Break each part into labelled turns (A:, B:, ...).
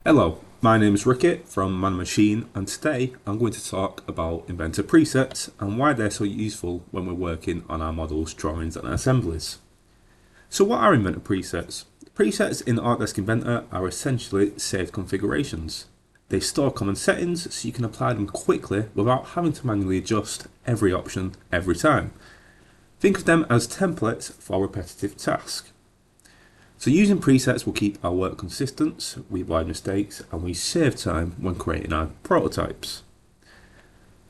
A: Hello, my name is Ricky from Man Machine, and today I'm going to talk about Inventor presets and why they're so useful when we're working on our models, drawings and assemblies. So what are Inventor presets? Presets in Autodesk Inventor are essentially saved configurations. They store common settings so you can apply them quickly without having to manually adjust every option every time. Think of them as templates for repetitive tasks. So using presets will keep our work consistent, we avoid mistakes, and we save time when creating our prototypes.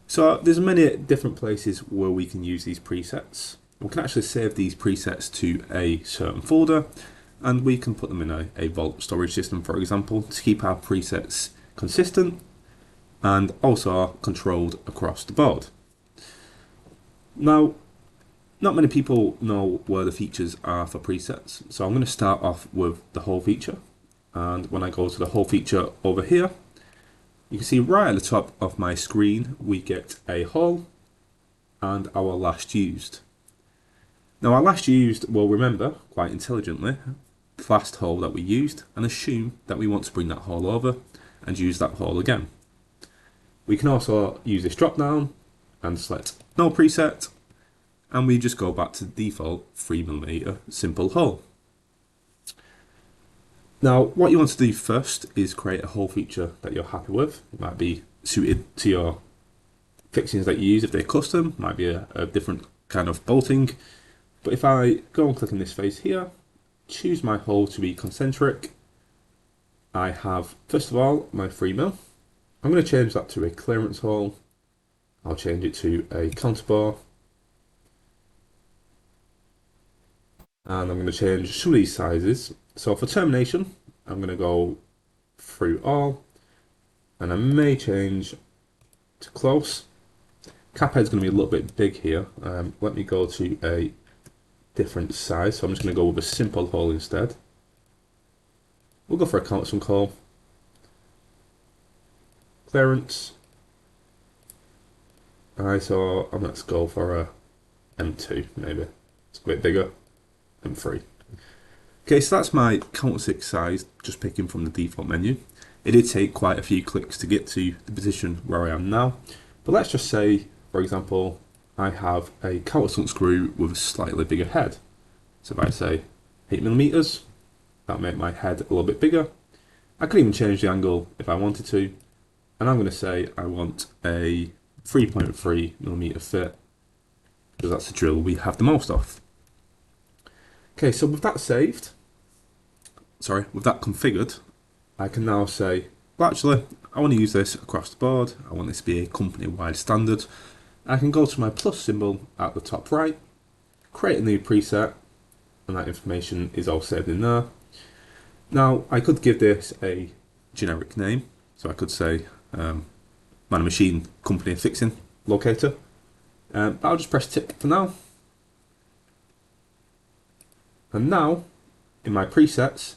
A: So there's many different places where we can use these presets. We can actually save these presets to a certain folder, and we can put them in a vault storage system, for example, to keep our presets consistent and also controlled across the board. Now, not many people know where the features are for presets, so I'm going to start off with the whole feature. And when I go to the whole feature over here, you can see right at the top of my screen we get a whole and our last used. Now our last used will remember quite intelligently the last whole that we used and assume that we want to bring that whole over and use that whole again. We can also use this drop down and select no preset, and we just go back to the default 3mm simple hole. Now what you want to do first is create a hole feature that you're happy with. It might be suited to your fixings that you use. If they're custom, might be a different kind of bolting. But if I go and click on this face here, choose my hole to be concentric, I have first of all my 3mm. I'm going to change that to a clearance hole. I'll change it to a counterbore. And I'm going to change some of these sizes. So for termination, I'm going to go through all, and I may change to close. Cap head's going to be a little bit big here. Let me go to a different size. So I'm just going to go with a simple hole instead. We'll go for a countersunk hole. Clearance. ISO, and let's go for a M2 maybe. It's a bit bigger. M3. Okay, so that's my countersunk size, just picking from the default menu. It did take quite a few clicks to get to the position where I am now, but let's just say, for example, I have a countersunk screw with a slightly bigger head. So if I say 8mm, that'll make my head a little bit bigger. I could even change the angle if I wanted to, and I'm going to say I want a 3.3mm fit, because that's the drill we have the most of. Okay, so with that with that configured, I can now say, well actually, I want to use this across the board, I want this to be a company-wide standard. I can go to my plus symbol at the top right, create a new preset, and that information is all saved in there. Now, I could give this a generic name, so I could say Man Machine Company Fixing Locator, but I'll just press tick for now. And now, in my presets,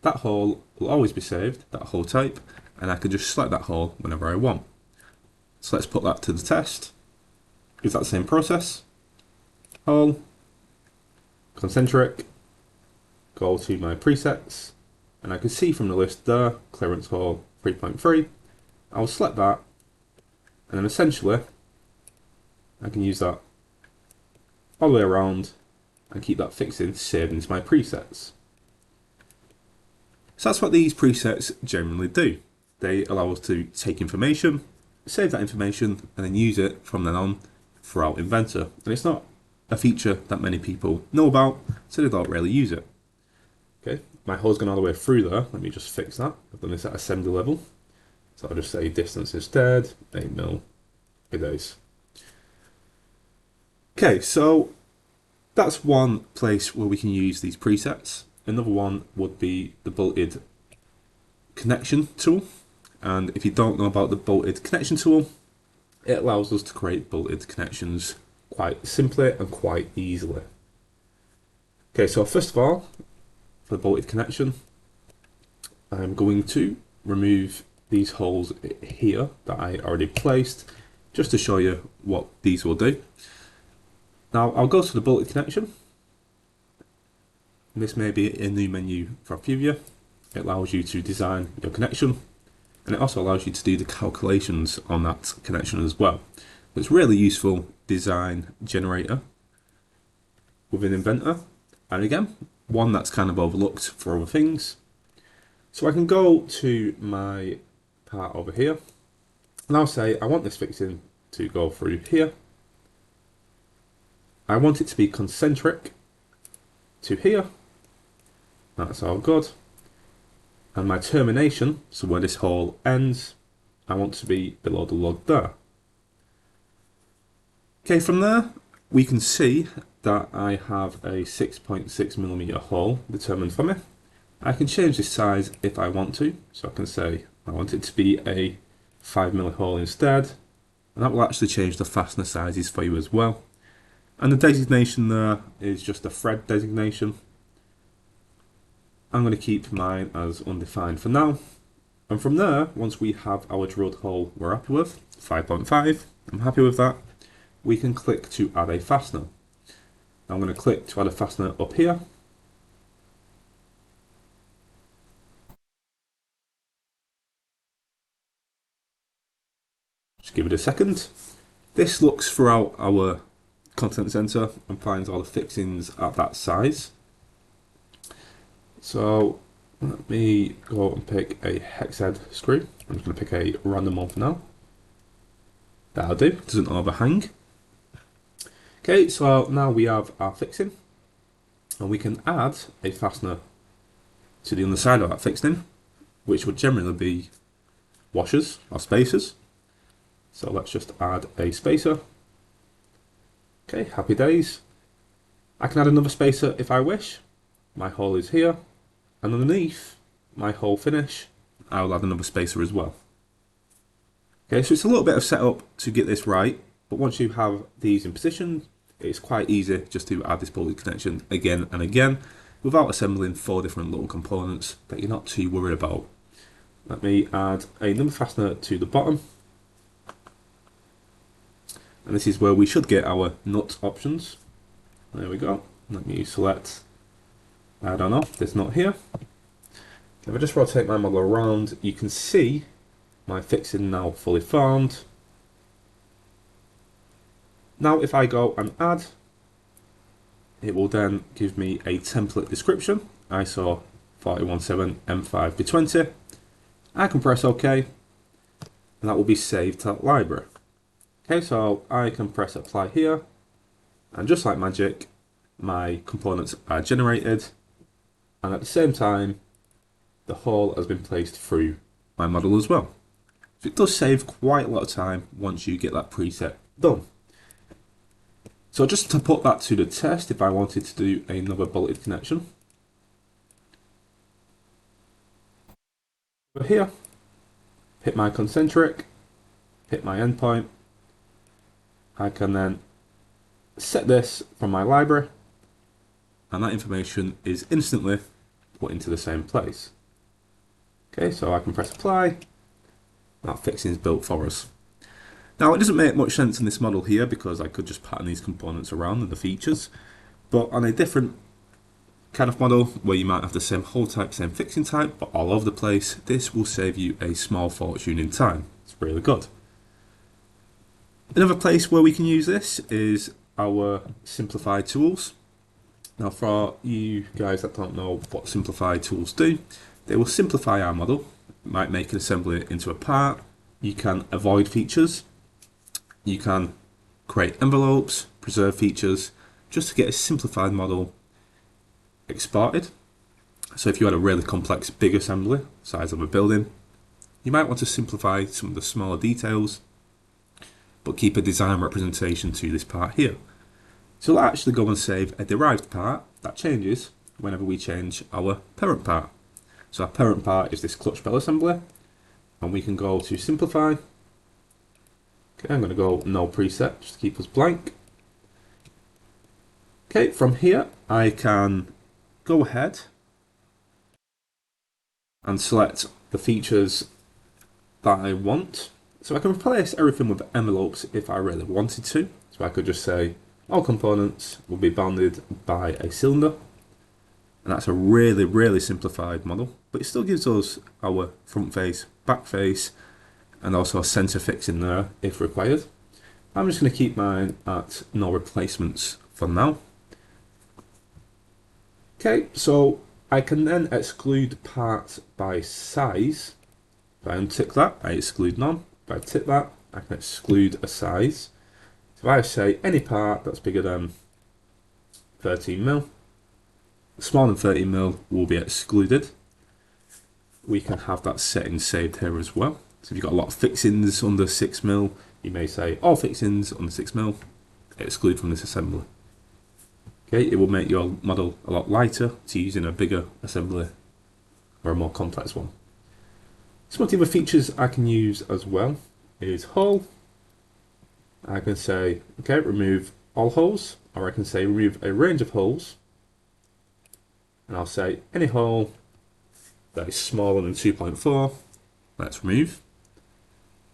A: that hole will always be saved, that hole type, and I can just select that hole whenever I want. So let's put that to the test. Is that the same process? Hole, concentric, go to my presets, and I can see from the list there, clearance hole 3.3. I'll select that, and then essentially, I can use that all the way around and keep that fixing saved into my presets. So that's what these presets generally do. They allow us to take information, save that information, and then use it from then on throughout Inventor. And it's not a feature that many people know about, so they don't really use it. Okay, my hole's gone all the way through there. Let me just fix that. I've done this at assembly level. So I'll just say distance instead, 8mm, it is. Okay, so that's one place where we can use these presets. Another one would be the bolted connection tool. And if you don't know about the bolted connection tool, it allows us to create bolted connections quite simply and quite easily. Okay, so first of all, for the bolted connection, I'm going to remove these holes here that I already placed, just to show you what these will do. Now I'll go to the bolted connection. This may be a new menu for a few of you. It allows you to design your connection, and it also allows you to do the calculations on that connection as well. It's really useful design generator within Inventor, and again, one that's kind of overlooked for other things. So I can go to my part over here, and I'll say I want this fixing to go through here. I want it to be concentric to here. That's all good. And my termination, so where this hole ends, I want to be below the lug there. Okay, from there, we can see that I have a 6.6mm hole determined for me. I can change this size if I want to, so I can say I want it to be a 5mm hole instead, and that will actually change the fastener sizes for you as well. And the designation there is just a thread designation. I'm going to keep mine as undefined for now. And from there, once we have our drilled hole we're happy with, 5.5, I'm happy with that, we can click to add a fastener. I'm going to click to add a fastener up here. Just give it a second. This looks throughout our content center and finds all the fixings at that size. So let me go and pick a hex head screw. I'm just going to pick a random one for now. That'll do, doesn't overhang. Okay, so now we have our fixing, and we can add a fastener to the underside of that fixing, which would generally be washers or spacers. So let's just add a spacer. Okay, happy days. I can add another spacer if I wish. My hole is here, and underneath my hole finish, I will add another spacer as well. Okay, so it's a little bit of setup to get this right, but once you have these in position, it's quite easy just to add this bolted connection again and again without assembling 4 different little components that you're not too worried about. Let me add another fastener to the bottom. And this is where we should get our nut options. There we go. Let me select, I don't know, this nut here. If I just rotate my model around, you can see my fixing now fully formed. Now if I go and add, it will then give me a template description, ISO 417 M5B20. I can press OK, and that will be saved to that library. Okay, so I can press apply here, and just like magic, my components are generated, and at the same time, the hole has been placed through my model as well. So it does save quite a lot of time once you get that preset done. So just to put that to the test, if I wanted to do another bolted connection, over here, hit my concentric, hit my endpoint, I can then set this from my library, and that information is instantly put into the same place. Okay, so I can press apply, that fixing is built for us. Now it doesn't make much sense in this model here because I could just pattern these components around and the features, but on a different kind of model where you might have the same hole type, same fixing type, but all over the place, this will save you a small fortune in time. It's really good. Another place where we can use this is our Simplified Tools. Now for you guys that don't know what Simplified Tools do, they will simplify our model. It might make an assembly into a part. You can avoid features. You can create envelopes, preserve features, just to get a simplified model exported. So if you had a really complex big assembly, size of a building, you might want to simplify some of the smaller details, but keep a design representation to this part here. So we'll actually go and save a derived part that changes whenever we change our parent part. So our parent part is this clutch bell assembly, and we can go to simplify. Okay, I'm going to go no preset, just to keep us blank. Okay, from here I can go ahead and select the features that I want. So I can replace everything with envelopes if I really wanted to. So I could just say all components will be bounded by a cylinder. And that's a really, really simplified model, but it still gives us our front face, back face, and also a center fix in there if required. I'm just going to keep mine at no replacements for now. Okay, so I can then exclude parts by size. If I untick that, I exclude none. If I tick that, I can exclude a size. So if I say any part that's bigger than 13 mil, smaller than 13 mil will be excluded. We can have that setting saved here as well. So if you've got a lot of fixings under 6 mil, you may say all fixings under 6 mil exclude from this assembly. Okay, it will make your model a lot lighter to use in a bigger assembly or a more complex one. Some of the other features I can use as well is hole. I can say, okay, remove all holes, or I can say remove a range of holes. And I'll say any hole that is smaller than 2.4, let's remove.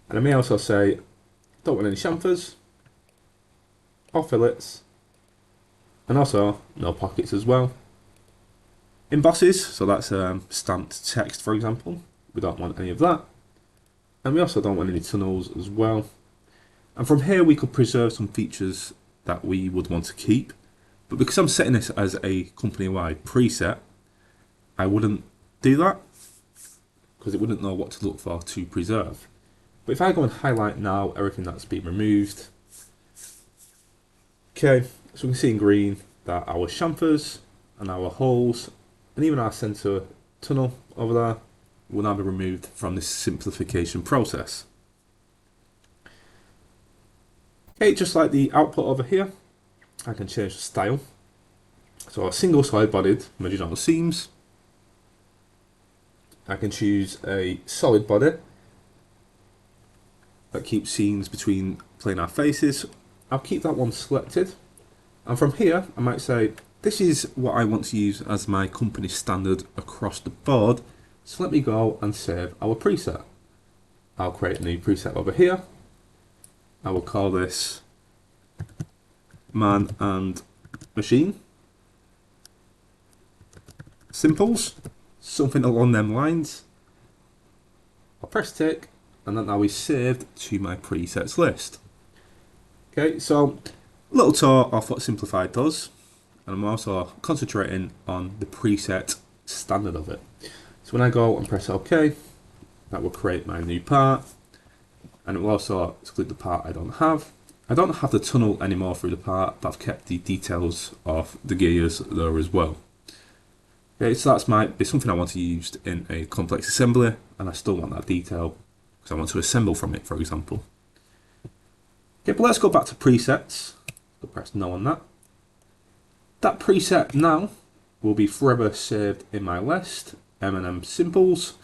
A: And I may also say, don't want any chamfers or fillets, and also no pockets as well. Embosses, so that's stamped text, for example. We don't want any of that. And we also don't want any tunnels as well. And from here we could preserve some features that we would want to keep. But because I'm setting this as a company-wide preset, I wouldn't do that because it wouldn't know what to look for to preserve. But if I go and highlight now everything that's been removed, okay, so we can see in green that our chamfers and our holes and even our center tunnel over there will now be removed from this simplification process. Okay, just like the output over here, I can change the style. So a single side bodied marginal seams. I can choose a solid body that keeps seams between planar faces. I'll keep that one selected. And from here, I might say, this is what I want to use as my company standard across the board. So let me go and save our preset. I'll create a new preset over here. I will call this man and machine. Simples, something along them lines. I'll press tick, and that now is saved to my presets list. Okay, so a little tour of what Simplified does, and I'm also concentrating on the preset standard of it. So when I go and press OK, that will create my new part, and it will also exclude the part I don't have. I don't have the tunnel anymore through the part, but I've kept the details of the gears there as well. Okay, so that might be something I want to use in a complex assembly, and I still want that detail because I want to assemble from it, for example. Okay, but let's go back to presets. I'll press no on that. That preset now will be forever saved in my list, M&M Simples,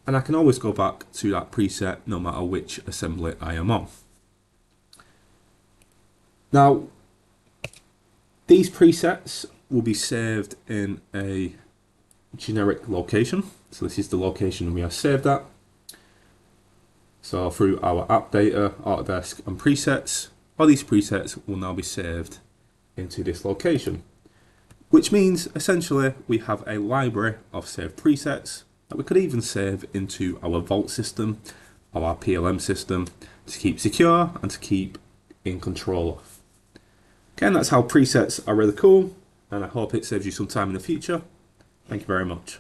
A: and I can always go back to that preset no matter which assembly I am on. Now, these presets will be saved in a generic location. So this is the location we are saved at. So through our app data, Autodesk and presets, all these presets will now be saved into this location. Which means essentially we have a library of saved presets that we could even save into our Vault system or our PLM system to keep secure and to keep in control of. Again, that's how presets are really cool, and I hope it saves you some time in the future. Thank you very much.